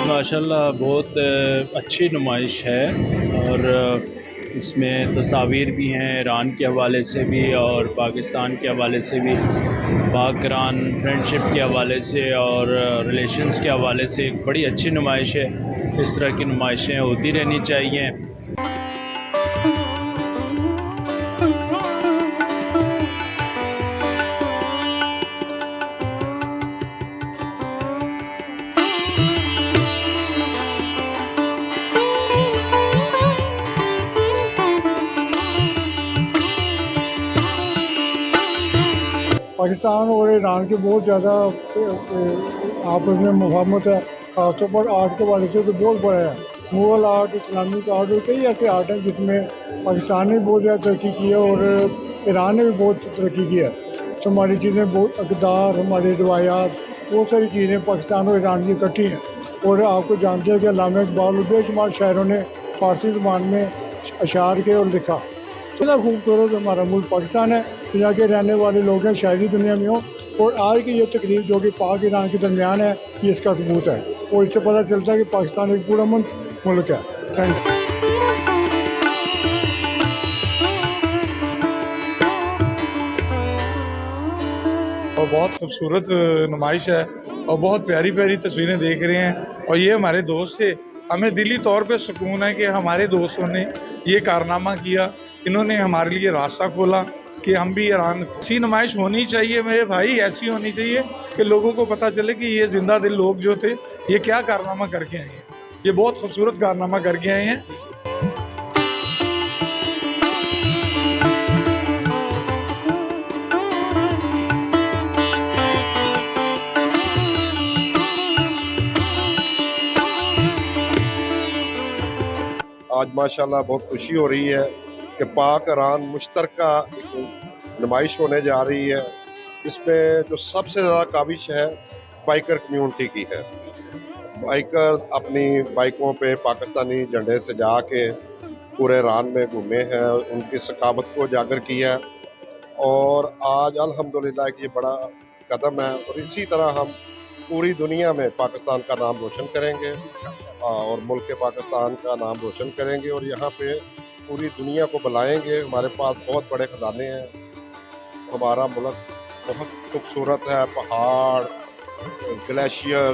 माशाल्लाह बहुत अच्छी नुमाइश है और इसमें तस्वीर भी हैं ईरान के हवाले से भी और पाकिस्तान के हवाले से भी, पाक ईरान फ्रेंडशिप के हवाले से और रिलेशंस के हवाले से एक बड़ी अच्छी नुमाइश है। इस तरह की नुमाइशें होती रहनी चाहिए। पाकिस्तान और ईरान की बहुत ज़्यादा आपस में मुफाहमत है, ख़ासतौर पर आर्ट के हवाले से तो बहुत बड़ा है। मुग़ल आर्ट, इस्लामिक आर्ट और कई ऐसे आर्ट हैं जिसमें पाकिस्तान ने भी बहुत ज़्यादा तरक्की की है और ईरान ने भी बहुत तरक्की की है। तो हमारी चीज़ें बहुत अक़दार, हमारी रवायात, बहुत सारी चीज़ें पाकिस्तान और ईरान की इकट्ठी हैं। और आपको जानते हैं कि अल्लामा इक़बाल और बेशुमार शायरों ने फ़ारसी ज़ुबान में अशार के और लिखा। इतना खूबसूरत हमारा मुल्क पाकिस्तान है, यहाँ के रहने वाले लोग हैं शायरी दुनिया में हो। और आज की ये तकरीब जो कि पाक ईरान के दरमियान है, ये इसका सबूत है और इससे पता चलता है कि पाकिस्तान एक पूरा मुल्क है। Thank you. और बहुत खूबसूरत नुमाइश है और बहुत प्यारी प्यारी तस्वीरें देख रहे हैं। और ये हमारे दोस्त थे, हमें दिली तौर पे सुकून है कि हमारे दोस्तों ने ये कारनामा किया, इन्होंने हमारे लिए रास्ता खोला कि हम भी ईरान। ऐसी नुमाइश होनी चाहिए मेरे भाई, ऐसी होनी चाहिए कि लोगों को पता चले कि ये जिंदा दिल लोग जो थे ये क्या कारनामा करके आए हैं। ये बहुत खूबसूरत कारनामा करके आए हैं। आज माशाल्लाह बहुत खुशी हो रही है कि पाक ईरान मुश्तरकः एक नमाइश होने जा रही है। इसमें जो सबसे ज़्यादा काबिश है बाइकर कम्यूनिटी की है। बाइकर्स अपनी बाइकों पे पाकिस्तानी झंडे से जाके पूरे ईरान में घूमे हैं, उनकी सकाफत को उजागर किया है। और आज अल्हम्दुलिल्लाह कि ये बड़ा कदम है और इसी तरह हम पूरी दुनिया में पाकिस्तान का नाम रोशन करेंगे और मुल्क पाकिस्तान का नाम रोशन करेंगे और यहाँ पे पूरी दुनिया को बुलाएंगे। हमारे पास बहुत बड़े ख़जाने हैं, हमारा मुल्क बहुत खूबसूरत है, पहाड़, ग्लेशियर,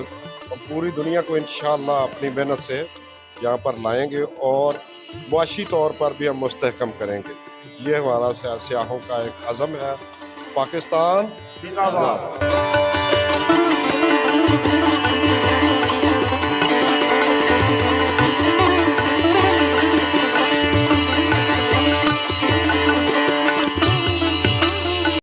और पूरी दुनिया को इंशाअल्लाह अपनी मेहनत से यहाँ पर लाएंगे और मुआशी तौर पर भी हम मुस्तहकम करेंगे। ये हमारा सियाहों का एक अज़म है। पाकिस्तान जिंदाबाद।